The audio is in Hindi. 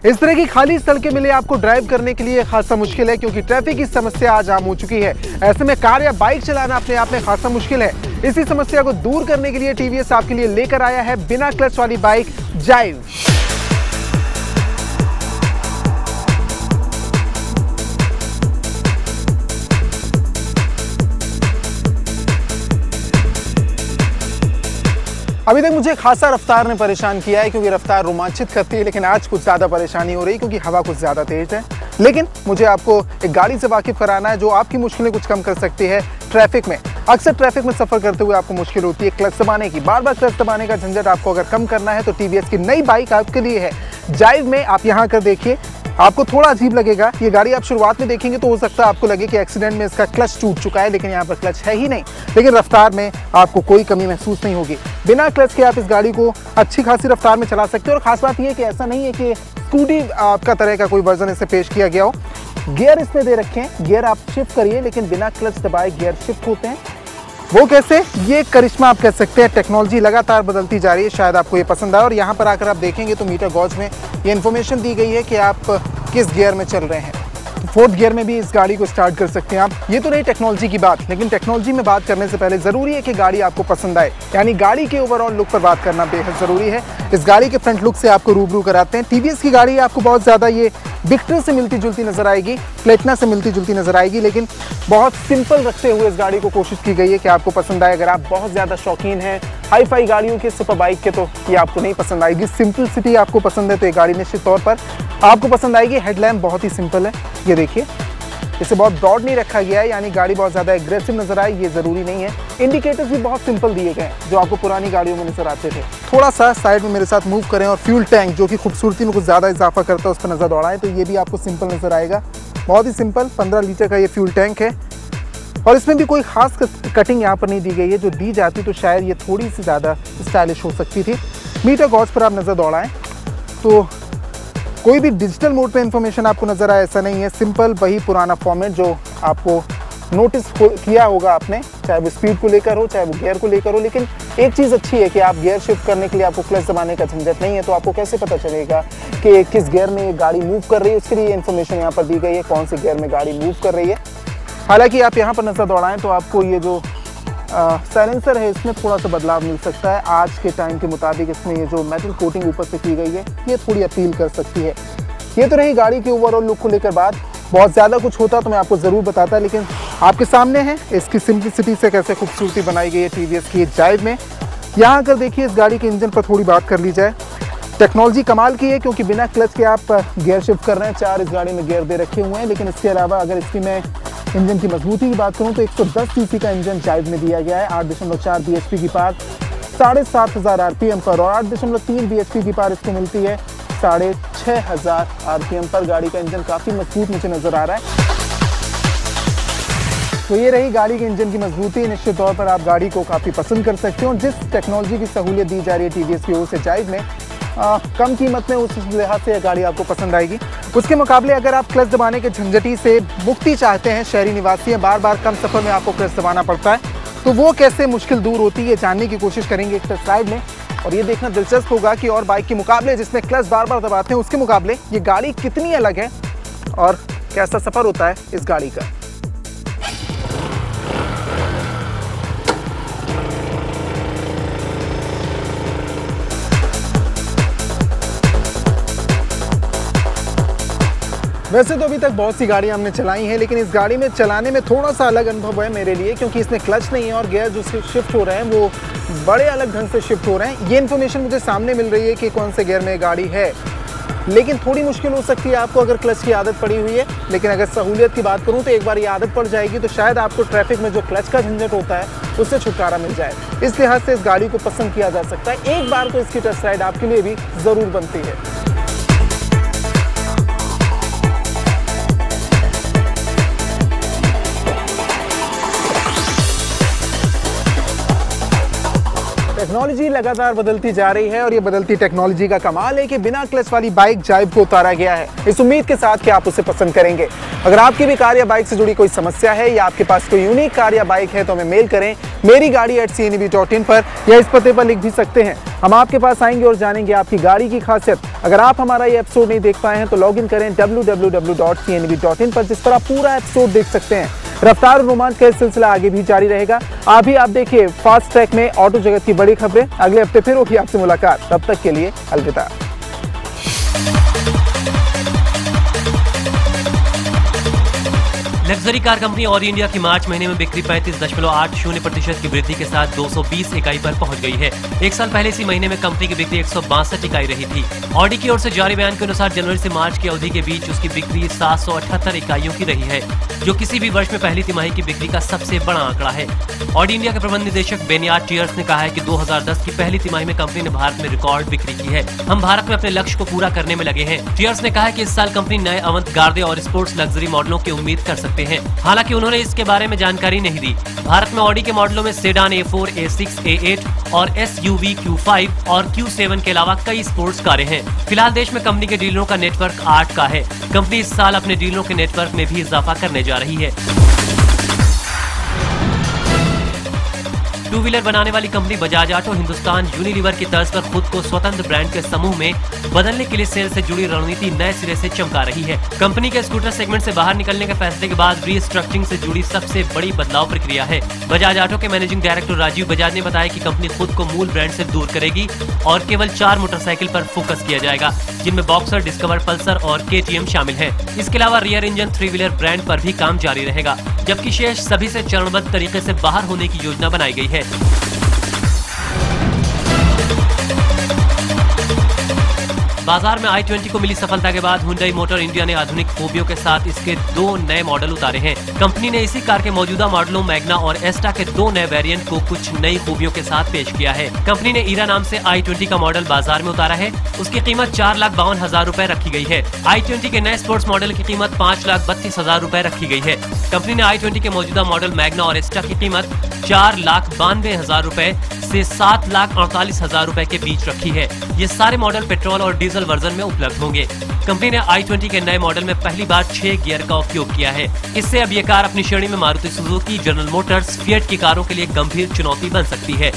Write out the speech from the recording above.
इस तरह की खाली सड़कें मिले आपको ड्राइव करने के लिए खासा मुश्किल है, क्योंकि ट्रैफिक की समस्या आज आम हो चुकी है। ऐसे में कार या बाइक चलाना अपने आप में खासा मुश्किल है। इसी समस्या को दूर करने के लिए टीवीएस आपके लिए लेकर आया है बिना क्लच वाली बाइक जाइव। अभी तक मुझे खासा रफ्तार ने परेशान किया है, क्योंकि रफ्तार रोमांचित करती है, लेकिन आज कुछ ज़्यादा परेशानी हो रही है क्योंकि हवा कुछ ज़्यादा तेज है। लेकिन मुझे आपको एक गाड़ी से वाकिफ कराना है जो आपकी मुश्किलें कुछ कम कर सकती है ट्रैफिक में। अक्सर ट्रैफिक में सफ़र करते हुए आपको मुश्किल होती है क्लच दबाने की। बार बार क्लच दबाने का झंझट आपको अगर कम करना है तो टीवीएस की नई बाइक आपके लिए है जाइव में। आप यहाँ कर देखिए, आपको थोड़ा अजीब लगेगा। ये गाड़ी आप शुरुआत में देखेंगे तो हो सकता है आपको लगे कि एक्सीडेंट में इसका क्लच टूट चुका है, लेकिन यहाँ पर क्लच है ही नहीं। लेकिन रफ्तार में आपको कोई कमी महसूस नहीं होगी। बिना क्लच के आप इस गाड़ी को अच्छी खासी रफ्तार में चला सकते हो। और खास बात यह है कि ऐसा नहीं है कि स्कूटी आपका तरह का कोई वर्जन इसे पेश किया गया हो। गियर इसमें दे रखे हैं, गियर आप शिफ्ट करिए, लेकिन बिना क्लच दबाए गियर शिफ्ट होते हैं। वो कैसे? ये करिश्मा आप कह सकते हैं। टेक्नोलॉजी लगातार बदलती जा रही है, शायद आपको ये पसंद आए। और यहाँ पर आकर आप देखेंगे तो मीटर गॉज में ये इन्फॉर्मेशन दी गई है कि आप किस गियर में चल रहे हैं। तो 4th गियर में भी इस गाड़ी को स्टार्ट कर सकते हैं आप। ये तो रही टेक्नोलॉजी की बात, लेकिन टेक्नोलॉजी में बात करने से पहले ज़रूरी है कि गाड़ी आपको पसंद आए, यानी गाड़ी के ओवरऑल लुक पर बात करना बेहद ज़रूरी है। इस गाड़ी के फ्रंट लुक से आपको रूबरू कराते हैं। टीवीएस की गाड़ी आपको बहुत ज़्यादा ये विक्टर से मिलती जुलती नजर आएगी, प्लेटिना से मिलती जुलती नजर आएगी, लेकिन बहुत सिंपल रखते हुए इस गाड़ी को कोशिश की गई है कि आपको पसंद आए। अगर आप बहुत ज़्यादा शौकीन हैं हाई फाई गाड़ियों के, सुपर बाइक के, तो ये आपको नहीं पसंद आएगी। सिंपलिसिटी आपको पसंद है तो ये गाड़ी निश्चित तौर पर आपको पसंद आएगी। हेडलैम्प बहुत ही सिंपल है, ये देखिए, इसे बहुत ब्रॉड नहीं रखा गया है, यानी गाड़ी बहुत ज़्यादा एग्रेसिव नजर आए ये ज़रूरी नहीं है। इंडिकेटर्स भी बहुत सिंपल दिए गए हैं जो आपको पुरानी गाड़ियों में नजर आते थे। थोड़ा सा साइड में मेरे साथ मूव करें और फ्यूल टैंक जो कि खूबसूरती में कुछ ज़्यादा इजाफा करता है उस पर नज़र दौड़ाएं तो ये भी आपको सिंपल नज़र आएगा। बहुत ही सिंपल 15 लीटर का ये फ्यूल टैंक है और इसमें भी कोई खास कटिंग यहाँ पर नहीं दी गई है। जो दी जाती तो शायद ये थोड़ी सी ज़्यादा स्टाइलिश हो सकती थी। मीटर गॉज पर आप नज़र दौड़ाएं तो कोई भी डिजिटल मोड पे इंफॉर्मेशन आपको नजर आए ऐसा नहीं है। सिंपल वही पुराना फॉर्मेट जो आपको नोटिस किया होगा आपने, चाहे वो स्पीड को लेकर हो चाहे वो गियर को लेकर हो। लेकिन एक चीज़ अच्छी है कि आप गियर शिफ्ट करने के लिए आपको क्लच दबाने का झंझट नहीं है। तो आपको कैसे पता चलेगा कि किस गियर में ये गाड़ी मूव कर रही है, उसके लिए इन्फॉर्मेशन यहाँ पर दी गई है कौन से गियर में गाड़ी मूव कर रही है। हालांकि आप यहाँ पर नजर दौड़ाएं तो आपको ये जो साइलेंसर है इसमें थोड़ा सा बदलाव मिल सकता है। आज के टाइम के मुताबिक इसमें ये जो मेटल कोटिंग ऊपर से की गई है ये थोड़ी अपील कर सकती है। ये तो रही गाड़ी की ओवरऑल लुक को लेकर बात। बहुत ज़्यादा कुछ होता तो मैं आपको ज़रूर बताता, लेकिन आपके सामने है इसकी सिंप्लिसिटी से कैसे खूबसूरती बनाई गई है टीवीएस की जाइव में। यहाँ आकर देखिए इस गाड़ी के इंजन पर थोड़ी बात कर ली जाए। टेक्नोलॉजी कमाल की है क्योंकि बिना क्लच के आप गियर शिफ्ट कर रहे हैं। 4 इस गाड़ी में गियर दे रखे हुए हैं, लेकिन इसके अलावा अगर इसकी मैं इंजन की मजबूती की बात करूं तो 110 सीसी का इंजन जाइव में दिया गया है। 8.4 bhp की पार 7,500 आरपीएम पर और 8.3 bhp की पार इसको मिलती है 6,500 आरपीएम पर। गाड़ी का इंजन काफ़ी मजबूत मुझे नज़र आ रहा है। तो ये रही गाड़ी के इंजन की मजबूती। निश्चित तौर पर आप गाड़ी को काफ़ी पसंद कर सकते हो। जिस टेक्नोलॉजी की सहूलियत दी जा रही है टीवीएस की ओर से जाइव में, कम कीमत में, उस लिहाज से यह गाड़ी आपको पसंद आएगी। उसके मुकाबले अगर आप क्लच दबाने के झंझटी से मुक्ति चाहते हैं, शहरी निवासी हैं, बार बार कम सफ़र में आपको क्लच दबाना पड़ता है, तो वो कैसे मुश्किल दूर होती है जानने की कोशिश करेंगे एक टेस्ट राइड में। और ये देखना दिलचस्प होगा कि और बाइक के मुकाबले जिसमें क्लच बार बार दबाते हैं उसके मुकाबले ये गाड़ी कितनी अलग है और कैसा सफ़र होता है इस गाड़ी का। वैसे तो अभी तक बहुत सी गाड़ियां हमने चलाई हैं, लेकिन इस गाड़ी में चलाने में थोड़ा सा अलग अनुभव है मेरे लिए, क्योंकि इसमें क्लच नहीं है और गियर जो शिफ्ट हो रहे हैं वो बड़े अलग ढंग से शिफ्ट हो रहे हैं। ये इन्फॉर्मेशन मुझे सामने मिल रही है कि कौन से गियर में गाड़ी है, लेकिन थोड़ी मुश्किल हो सकती है आपको अगर क्लच की आदत पड़ी हुई है। लेकिन अगर सहूलियत की बात करूँ तो एक बार ये आदत पड़ जाएगी तो शायद आपको ट्रैफिक में जो क्लच का झंझट होता है उससे छुटकारा मिल जाए। इस लिहाज से इस गाड़ी को पसंद किया जा सकता है। एक बार तो इसकी टेस्ट राइड आपके लिए भी ज़रूर बनती है। टेक्नोलॉजी लगातार बदलती जा रही है और ये बदलती टेक्नोलॉजी का कमाल है कि बिना क्लच वाली बाइक जाइब को उतारा गया है, इस उम्मीद के साथ कि आप उसे पसंद करेंगे। अगर आपकी भी कार या बाइक से जुड़ी कोई समस्या है या आपके पास कोई यूनिक कार या बाइक है तो हमें मेल करें मेरी गाड़ी @cneb.in पर या इस पते पर लिख भी सकते हैं। हम आपके पास आएंगे और जानेंगे आपकी गाड़ी की खासियत। अगर आप हमारा ये एपिसोड नहीं देख पाए हैं तो लॉग इन करें www.cneb.in पर, जिस पर आप पूरा एपिसोड देख सकते हैं। रफ्तार और रोमांच का सिलसिला आगे भी जारी रहेगा। अभी आप देखिए फास्ट ट्रैक में ऑटो जगत की बड़ी खबरें। अगले हफ्ते फिर होगी आपसे मुलाकात, तब तक के लिए अलविदा। Luxury car company Audi India की मार्च महीने में बिक्री 35.80% की वृद्धि के साथ 220 इकाई पर पहुंच गई है। एक साल पहले इसी महीने में कंपनी की बिक्री 162 इकाई रही थी। ऑडी की ओर से जारी बयान के अनुसार जनवरी से मार्च की अवधि के बीच उसकी बिक्री 778 इकाइयों की रही है, जो किसी भी वर्ष में पहली तिमाही की बिक्री का सबसे बड़ा आंकड़ा है। ऑडी इंडिया के प्रबंध निदेशक बेनियाड टियर्स ने कहा है कि 2010 की पहली तिमाही में कंपनी ने भारत में रिकॉर्ड बिक्री की है। हम भारत में अपने लक्ष्य को पूरा करने में लगे हैं। टियर्स ने कहा है कि इस साल कंपनी नए अवंत-गार्दे और स्पोर्ट्स लग्जरी मॉडलों की उम्मीद कर सकते हैं। हालांकि उन्होंने इसके बारे में जानकारी नहीं दी। भारत में ऑडी के मॉडलों में सेडान A4, A6, A8 और SUV Q5 और Q7 के अलावा कई स्पोर्ट्स कारें हैं। फिलहाल देश में कंपनी के डीलरों का नेटवर्क 8 का है। कंपनी इस साल अपने डीलरों के नेटवर्क में भी इजाफा करने जा रही है। टू व्हीलर बनाने वाली company Bajaj auto Hindustan Unilever की तर्ज पर खुद को स्वतंत्र ब्रांड के समूह में बदलने के लिए सेल से जुड़ी रणनीति नए सिरे से चमका रही है। कंपनी के स्कूटर सेगमेंट से बाहर निकलने के फैसले के बाद रीस्ट्रक्चरिंग से जुड़ी सबसे बड़ी बदलाव प्रक्रिया है। बजाज ऑटो के मैनेजिंग डायरेक्टर राजीव बजाज ने बताया कि कंपनी खुद को मूल ब्रांड से दूर करेगी और केवल 4 मोटरसाइकिल पर फोकस किया जाएगा, जिनमें बॉक्सर, डिस्कवर, पल्सर और KTM शामिल है। इसके अलावा रियर इंजन 3 व्हीलर ब्रांड पर भी काम जारी रहेगा, जबकि शेष सभी से चरणबद्ध तरीके से बाहर होने की योजना बनाई गई है। बाजार में i20 को मिली सफलता के बाद हुंडई मोटर इंडिया ने आधुनिक खूबियों के साथ इसके 2 नए मॉडल उतारे हैं। कंपनी ने इसी कार के मौजूदा मॉडलों मैग्ना और एस्टा के 2 नए वेरिएंट को कुछ नई खूबियों के साथ पेश किया है। कंपनी ने ईरा नाम से i20 का मॉडल बाजार में उतारा है। उसकी कीमत 4,52,000 रुपए रखी गई है। i20 के नए स्पोर्ट्स मॉडल की कीमत 5,32,000 रुपए रखी गई है। कंपनी ने i20 के मौजूदा मॉडल मैग्ना और एस्टा की कीमत 4,92,000 रुपए से 7,48,000 रुपए के बीच रखी है। ये सारे मॉडल पेट्रोल और डीजल वर्जन में उपलब्ध होंगे। कंपनी ने i20 के नए मॉडल में पहली बार 6 गियर का उपयोग किया है। इससे अब ये कार अपनी श्रेणी में Maruti Suzuki, general Motors, fiat की कारों के लिए गंभीर चुनौती बन सकती है।